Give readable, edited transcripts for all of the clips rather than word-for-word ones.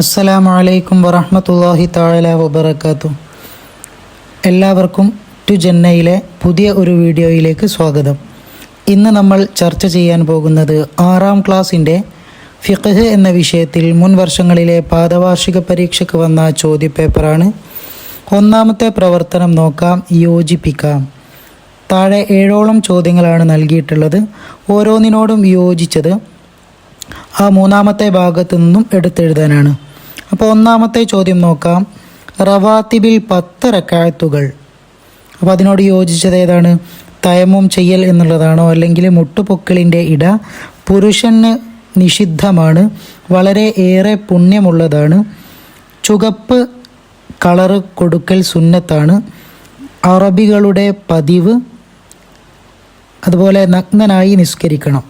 അസ്സലാമു അലൈക്കും വറഹ്മത്തുള്ളാഹി തആല വബറകാതുഹു. എല്ലാവർക്കും ടു ജന്നയിലെ പുതിയ ഒരു വീഡിയോയിലേക്ക് സ്വാഗതം. ഇന്ന് നമ്മൾ ചർച്ച ചെയ്യാൻ പോകുന്നത് 6ാം ക്ലാസ്സിൻ്റെ ഫിഖ്ഹ് എന്ന വിഷയത്തിൽ മുൻ വർഷങ്ങളിലെ പാദവാർഷിക പരീക്ഷയ്ക്ക് വന്ന ചോദ്യപേപ്പറാണ്. ഒന്നാമത്തെ പ്രവർത്തനം നോക്കാം, യോജിപ്പിക്കാം. താഴെ 7ഓളം ചോദ്യങ്ങളാണ് നൽകിയിട്ടുള്ളത്. ഓരോന്നിനോടും യോജിച്ചത് ആ മൂന്നാമത്തെ ഭാഗത്തു നിന്നും എടുത്തെഴുതാനാണ്. അപ്പോൾ ഒന്നാമത്തെ ചോദ്യം നോക്കാം, റവാത്തിബിൽ 10 റക്അത്തുകൾ. അപ്പോൾ അതിനോട് യോജിച്ചത് ഏതാണ്? തയമ്മും ചെയ്യൽ എന്നുള്ളതാണോ, അല്ലെങ്കിൽ മുട്ടുപൊക്കിളിൻ്റെ ഇട പുരുഷന് നിഷിദ്ധമാണ്, വളരെ ഏറെ പുണ്യമുള്ളതാണ്, ചുവപ്പ് കളറ് കൊടുക്കൽ സുന്നത്താണ്, അറബികളുടെ പതിവ്, അതുപോലെ നഗ്നനായി നിസ്കരിക്കണം.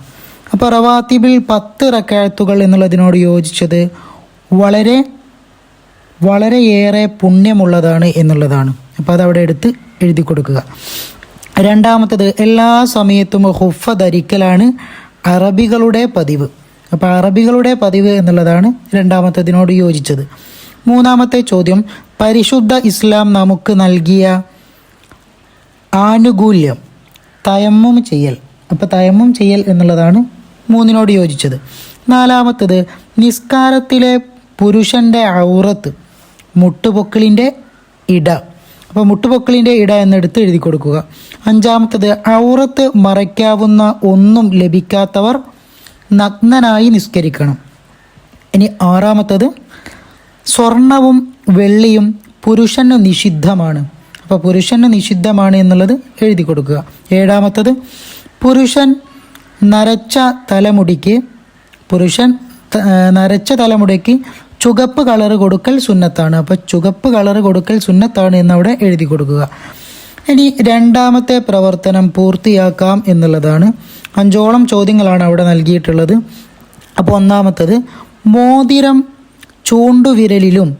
അപ്പോൾ റവാത്തിബിൽ 10 റക്അത്തുകൾ എന്നുള്ളതിനോട് യോജിച്ചത് വളരെയേറെ പുണ്യമുള്ളതാണ് എന്നുള്ളതാണ്. അപ്പോൾ അതവിടെ എടുത്ത് എഴുതി കൊടുക്കുക. രണ്ടാമത്തത്, എല്ലാ സമയത്തും ഹുഫ ധരിക്കലാണ് അറബികളുടെ പതിവ്. അപ്പോൾ അറബികളുടെ പതിവ് എന്നുള്ളതാണ് രണ്ടാമത്തതിനോട് യോജിച്ചത്. മൂന്നാമത്തെ ചോദ്യം, പരിശുദ്ധ ഇസ്ലാം നമുക്ക് നൽകിയ ആനുകൂല്യം തയമ്മും ചെയ്യൽ. അപ്പോൾ തയമ്മും ചെയ്യൽ എന്നുള്ളതാണ് മൂന്നിനോട് യോജിച്ചത്. നാലാമത്തത്, നിസ്കാരത്തിലെ പുരുഷൻ്റെ ഔറത്ത് മുട്ടുപൊക്കിളിൻ്റെ ഇട. അപ്പോൾ മുട്ടുപൊക്കിളിൻ്റെ ഇട എന്നെടുത്ത് എഴുതി കൊടുക്കുക. അഞ്ചാമത്തത്, ഔറത്ത് മറയ്ക്കാവുന്ന ഒന്നും ലഭിക്കാത്തവർ നഗ്നനായി നിസ്കരിക്കണം. ഇനി ആറാമത്തത്, സ്വർണവും വെള്ളിയും പുരുഷന് നിഷിദ്ധമാണ്. അപ്പോൾ പുരുഷന് നിഷിദ്ധമാണ് എന്നുള്ളത് എഴുതി കൊടുക്കുക. ഏഴാമത്തത്, പുരുഷൻ നരച്ച തലമുടിക്ക് ചുവപ്പ് കളറ് കൊടുക്കൽ സുന്നത്താണ്. അപ്പോൾ ചുവപ്പ് കളറ് കൊടുക്കൽ സുന്നത്താണ് എന്നവിടെ എഴുതി കൊടുക്കുക. ഇനി രണ്ടാമത്തെ പ്രവർത്തനം പൂർത്തിയാക്കാം എന്നുള്ളതാണ്. 5ഓളം ചോദ്യങ്ങളാണ് അവിടെ നൽകിയിട്ടുള്ളത്. അപ്പോൾ ഒന്നാമത്തത്, മോതിരം ചൂണ്ടുവിരലിലും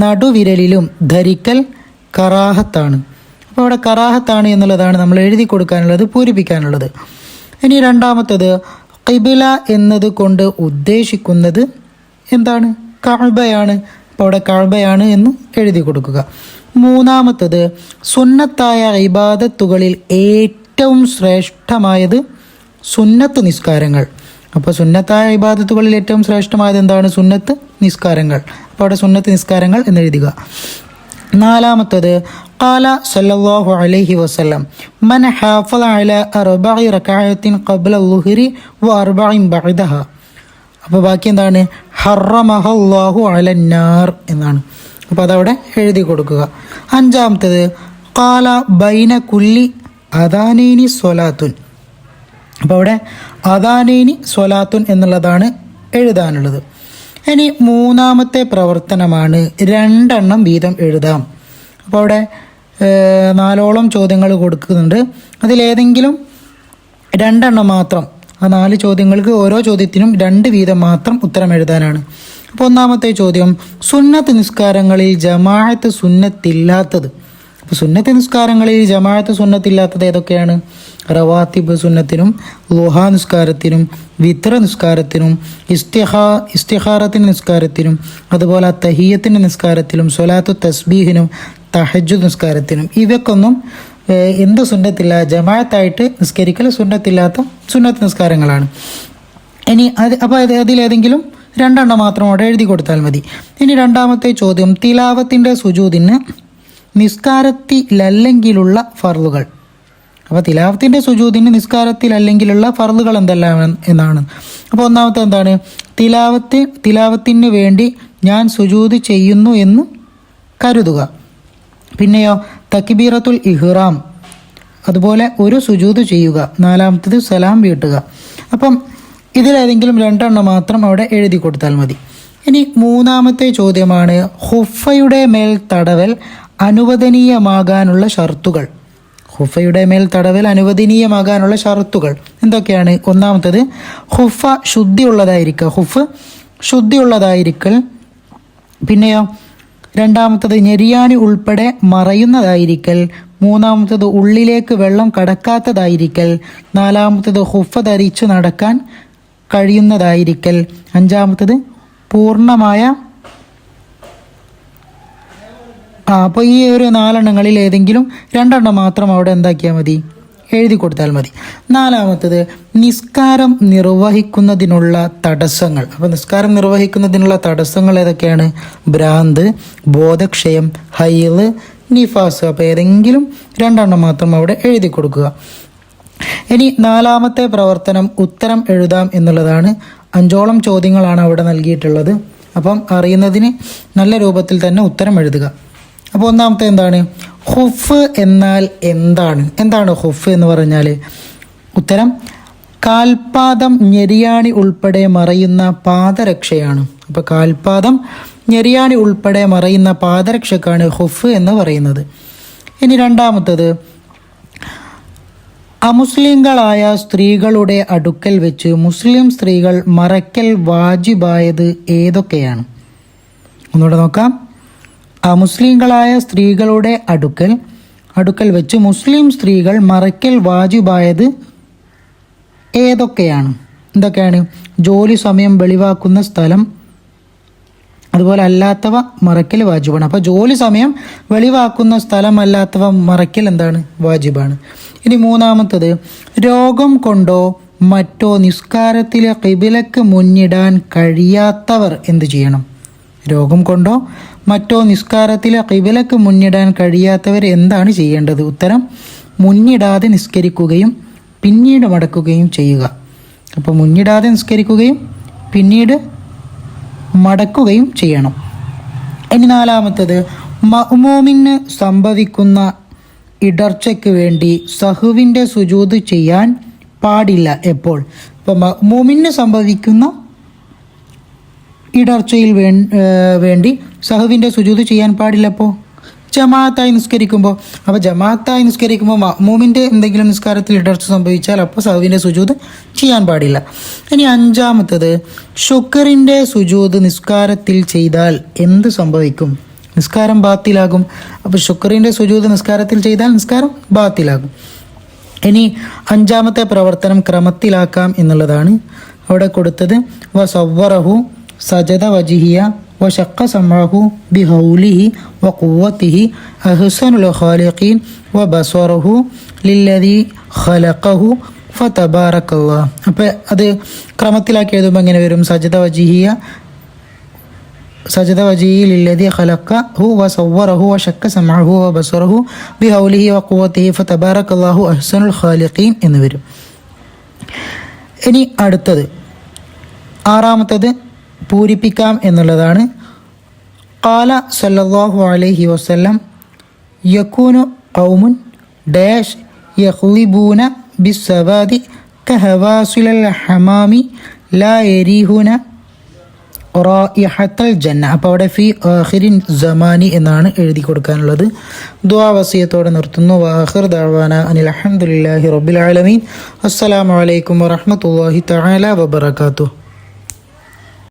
നടുവിരലിലും ധരിക്കൽ കറാഹത്താണ്. അപ്പോൾ അവിടെ കറാഹത്താണ് എന്നുള്ളതാണ് നമ്മൾ എഴുതി കൊടുക്കാനുള്ളത്, പൂരിപ്പിക്കാനുള്ളത്. ഇനി രണ്ടാമത്തത്, ഖിബില എന്നത് കൊണ്ട് ഉദ്ദേശിക്കുന്നത് എന്താണ്? കഅബയാണ്. അപ്പോൾ അവിടെ കഅബയാണ് എന്ന് എഴുതി കൊടുക്കുക. മൂന്നാമത്തത്, സുന്നത്തായ ഇബാദത്തുകളിൽ ഏറ്റവും ശ്രേഷ്ഠമായത് സുന്നത്ത് നിസ്കാരങ്ങൾ. അപ്പോൾ സുന്നത്തായ ഇബാദത്തുകളിൽ ഏറ്റവും ശ്രേഷ്ഠമായത് എന്താണ്? സുന്നത്ത് നിസ്കാരങ്ങൾ. അപ്പോൾ അവിടെ സുന്നത്ത് നിസ്കാരങ്ങൾ എന്നെഴുതുക. നാലാമത്തത്, ഖാല സല്ലല്ലാഹു അലൈഹി വസല്ലം മൻ ഹാഫള അലാ 4 റക്അത്തിൻ ഖബ്ല ളുഹ്രി വ 4 ബഅദഹ. അപ്പോൾ ബാക്കി എന്താണ്? ഹറമഹല്ലാഹു അലന്നാർ എന്നാണ്. അപ്പോൾ അതവിടെ എഴുതി കൊടുക്കുക. അഞ്ചാമത്തത്, ഖാല ബൈന കുല്ലി അദാനൈനി സ്വലാത്തുൻ. അപ്പോൾ അവിടെ അദാനൈനി സ്വലാത്തുൻ എന്നുള്ളതാണ് എഴുതാനുള്ളത്. ഇനി മൂന്നാമത്തെ പ്രവർത്തനമാണ് 2 വീതം എഴുതാം. അപ്പോൾ അവിടെ 4ഓളം ചോദ്യങ്ങൾ കൊടുക്കുന്നുണ്ട്. അതിലേതെങ്കിലും 2 മാത്രം, ആ 4 ചോദ്യങ്ങൾക്ക് ഓരോ ചോദ്യത്തിനും 2 വീതം മാത്രം ഉത്തരം എഴുതാനാണ്. അപ്പോൾ ഒന്നാമത്തെ ചോദ്യം, സുന്നത്ത് നിസ്കാരങ്ങളിൽ ജമാഅത്ത് സുന്നത്തില്ലാത്തത്. അപ്പോൾ സുന്നത്ത് നിസ്കാരങ്ങളിൽ ജമാഅത്ത് സുന്നത്തില്ലാത്തത് ഏതൊക്കെയാണ്? റവാത്തിബ് സുന്നത്തിനും, ളുഹാ നിസ്കാരത്തിനും, വിത്ര നിസ്കാരത്തിനും, ഇസ്തിഖാറത്തിൻ്റെ നിസ്കാരത്തിനും, അതുപോലെ തഹിയ്യത്തിൻ്റെ നിസ്കാരത്തിലും, സ്വലാത്തു തസ്ബീഹിനും, തഹജ്ജുദ് നിസ്കാരത്തിനും. ഇവയ്ക്കൊന്നും എന്ത് സുന്നത്തില്ല? ജമാഅത്തായിട്ട് നിസ്കരിക്കൽ സുന്നത്തില്ലാത്ത സുന്നത്ത് നിസ്കാരങ്ങളാണ്. ഇനി അപ്പോൾ അതിലേതെങ്കിലും 2 മാത്രം അവിടെ എഴുതി കൊടുത്താൽ മതി. ഇനി രണ്ടാമത്തെ ചോദ്യം, തിലാവത്തിൻ്റെ സുജൂദിന് നിസ്കാരത്തിലല്ലെങ്കിലുള്ള ഫർളുകൾ. അപ്പോൾ തിലാവത്തിൻ്റെ സുജൂദിന് നിസ്കാരത്തിലല്ലെങ്കിലുള്ള ഫർളുകൾ എന്തെല്ലാം എന്നാണ്. അപ്പോൾ ഒന്നാമത്തെ എന്താണ്? തിലാവത്തിന് വേണ്ടി ഞാൻ സുജൂദ് ചെയ്യുന്നു എന്ന് കരുതുക. പിന്നെയോ തക്ബീറത്തുൽ ഇഹ്റാം, അതുപോലെ ഒരു സുജൂദ് ചെയ്യുക. നാലാമത്തത് സലാം വീട്ടുക. അപ്പം ഇതിലേതെങ്കിലും 2 മാത്രം അവിടെ എഴുതി കൊടുത്താൽ മതി. ഇനി മൂന്നാമത്തെ ചോദ്യമാണ്, ഹുഫയുടെ മേൽ തടവൽ അനുവദനീയമാകാനുള്ള ഷർത്തുകൾ. ഹുഫയുടെ മേൽ തടവൽ അനുവദനീയമാകാനുള്ള ഷർത്തുകൾ എന്തൊക്കെയാണ്? ഒന്നാമത്തത്, ഹുഫ ശുദ്ധിയുള്ളതായിരിക്കൽ. പിന്നെയോ രണ്ടാമത്തത്, ഞെരിയാണി ഉൾപ്പെടെ മറയുന്നതായിരിക്കൽ. മൂന്നാമത്തത്, ഉള്ളിലേക്ക് വെള്ളം കടക്കാത്തതായിരിക്കൽ. നാലാമത്തത്, ഹുഫ ധരിച്ചു നടക്കാൻ കഴിയുന്നതായിരിക്കൽ. അഞ്ചാമത്തത്, പൂർണ്ണമായ അപ്പോൾ ഈ ഒരു 4 എണ്ണങ്ങളിൽ ഏതെങ്കിലും 2 എണ്ണം മാത്രം അവിടെ എന്താക്കിയാൽ മതി, എഴുതി കൊടുത്താൽ മതി. 4-മത്തത് നിസ്കാരം നിർവഹിക്കുന്നതിനുള്ള തടസ്സങ്ങൾ. അപ്പോൾ നിസ്കാരം നിർവഹിക്കുന്നതിനുള്ള തടസ്സങ്ങൾ ഏതൊക്കെയാണ്? ഭ്രാന്ത്, ബോധക്ഷയം, ഹൈള്, നിഫാസ്. അപ്പോൾ ഏതെങ്കിലും 2 എണ്ണം മാത്രം അവിടെ എഴുതി കൊടുക്കുക. ഇനി 4-മത്തെ പ്രവർത്തനം ഉത്തരം എഴുതാം എന്നുള്ളതാണ്. 5ഓളം ചോദ്യങ്ങളാണ് അവിടെ നൽകിയിട്ടുള്ളത്. അപ്പം അറിയുന്നതിന് നല്ല രൂപത്തിൽ തന്നെ ഉത്തരം എഴുതുക. അപ്പോൾ 1-മത്തെ എന്താണ്? ഖുഫ് എന്നാൽ എന്താണ്? എന്താണ് ഖുഫ് എന്ന് പറഞ്ഞാൽ? ഉത്തരം കാൽപാദം, ഞെരിയാണി ഉൾപ്പെടെ മറയുന്ന പാദരക്ഷയാണ്. അപ്പോൾ കാൽപാദം, ഞെരിയാണി ഉൾപ്പെടെ മറയുന്ന പാദരക്ഷക്കാണ് ഖുഫ് എന്ന് പറയുന്നത്. ഇനി 2-മത്തത് അമുസ്ലിങ്ങളായ സ്ത്രീകളുടെ അടുക്കൽ വെച്ച് മുസ്ലിം സ്ത്രീകൾ മറയ്ക്കൽ വാജിബായത് ഏതൊക്കെയാണ്? ഒന്നുകൂടെ നോക്കാം. അമുസ്ലിങ്ങളായ സ്ത്രീകളുടെ അടുക്കൽ വെച്ച് മുസ്ലിം സ്ത്രീകൾ മറയ്ക്കൽ വാജിബായത് ഏതൊക്കെയാണ്? എന്തൊക്കെയാണ്? ജോലി സമയം വെളിവാക്കുന്ന സ്ഥലം, അതുപോലെ അല്ലാത്തവ മറയ്ക്കൽ വാജിബാണ്. അപ്പോൾ ജോലി സമയം വെളിവാക്കുന്ന സ്ഥലം അല്ലാത്തവ മറയ്ക്കൽ എന്താണ്? വാജിബാണ്. ഇനി 3-മത്തത് രോഗം കൊണ്ടോ മറ്റോ നിസ്കാരത്തിലെ ഖിബിലക്ക് മുന്നിടാൻ കഴിയാത്തവർ എന്ത് ചെയ്യണം? രോഗം കൊണ്ടോ മറ്റോ നിസ്കാരത്തിലെ ഖിബിലക്ക് മുന്നിടാൻ കഴിയാത്തവർ എന്താണ് ചെയ്യേണ്ടത്? ഉത്തരം മുന്നിടാതെ നിസ്കരിക്കുകയും പിന്നീട് മടക്കുകയും ചെയ്യുക. അപ്പോൾ മുന്നിടാതെ നിസ്കരിക്കുകയും പിന്നീട് മടക്കുകയും ചെയ്യണം. ഇനി 4-മത്തത് മഅ്മൂമിന് സംഭവിക്കുന്ന ഇടർച്ചയ്ക്ക് വേണ്ടി സഹുവിൻ്റെ സുജൂദ് ചെയ്യാൻ പാടില്ല. എപ്പോൾ? അപ്പോൾ മഅ്മൂമിന് സംഭവിക്കുന്ന ഇടർച്ചയിൽ വേണ്ടി സഹുവിൻ്റെ സുജൂദ് ചെയ്യാൻ പാടില്ല. അപ്പോൾ ജമാഅത്തായി നിസ്കരിക്കുമ്പോൾ. അപ്പോൾ ജമാഅത്തായി നിസ്കരിക്കുമ്പോൾ മഅ്മൂമിൻ്റെ എന്തെങ്കിലും നിസ്കാരത്തിൽ ഇടർച്ച സംഭവിച്ചാൽ അപ്പോൾ സഹുവിൻ്റെ സുജൂദ് ചെയ്യാൻ പാടില്ല. ഇനി 5-മത്തത് ശുക്റിൻ്റെ സുജൂദ് നിസ്കാരത്തിൽ ചെയ്താൽ എന്ത് സംഭവിക്കും? നിസ്കാരം ബാത്തിലാകും. അപ്പോൾ ശുക്റിൻ്റെ സുജൂദ് നിസ്കാരത്തിൽ ചെയ്താൽ നിസ്കാരം ബാത്തിലാകും. ഇനി 5-മത്തെ പ്രവർത്തനം ക്രമത്തിലാക്കാം എന്നുള്ളതാണ് അവിടെ കൊടുത്തത്. വസവ്വറഹു സജദ വജിഹിയ വശക്ക സമഅഹു ബിഹൗലിഹി വഖുവ്വതിഹി അഹ്സനുൽ ഖാലിഖീൻ വബസറഹു ലില്ലദി ഖലഖഹു ഫതബാറകല്ലാഹ്. അപ്പോൾ അത് ക്രമത്തിലാക്കി എഴുതുമ്പോൾ എങ്ങനെ വരും? സജദ വജിഹി ലില്ലദി ഖലഖഹു വസവ്വറഹു വശക്ക സമഅഹു വബസറഹു ബിഹൗലിഹി വഖുവ്വതിഹി ഫതബാറകല്ലാഹു അഹ്സനുൽ ഖാലിഖീൻ എന്ന് വരും. ഇനി അടുത്തത് 6-മത്തത് പൂരിപ്പിക്കാം എന്നുള്ളതാണ്. ഖാല സല്ലല്ലാഹു അലൈഹി വസല്ലം യകൂനു ഖൗമുൻ ഡാഷ് യഖ്ലിബൂന ബിസ്സവാദി കഹവാസിലൽ ഹമാമി ലാ യരീഹുന റായിഹത്തൽ ജന്ന. അപ്പോൾ അവിടെ ഫി ആഖിരിൻ സമാനി എന്നാണ് എഴുതി കൊടുക്കാനുള്ളത്. ദുആ വസിയത്തോടെ നിർത്തുന്നു. വആഖിർ ദഅവാന അനിൽ ഹംദുലില്ലാഹി റബ്ബിൽ ആലമീൻ. അസ്സലാമു അലൈക്കും വറഹ്മത്തുള്ളാഹി തആല വബറകാതുഹു.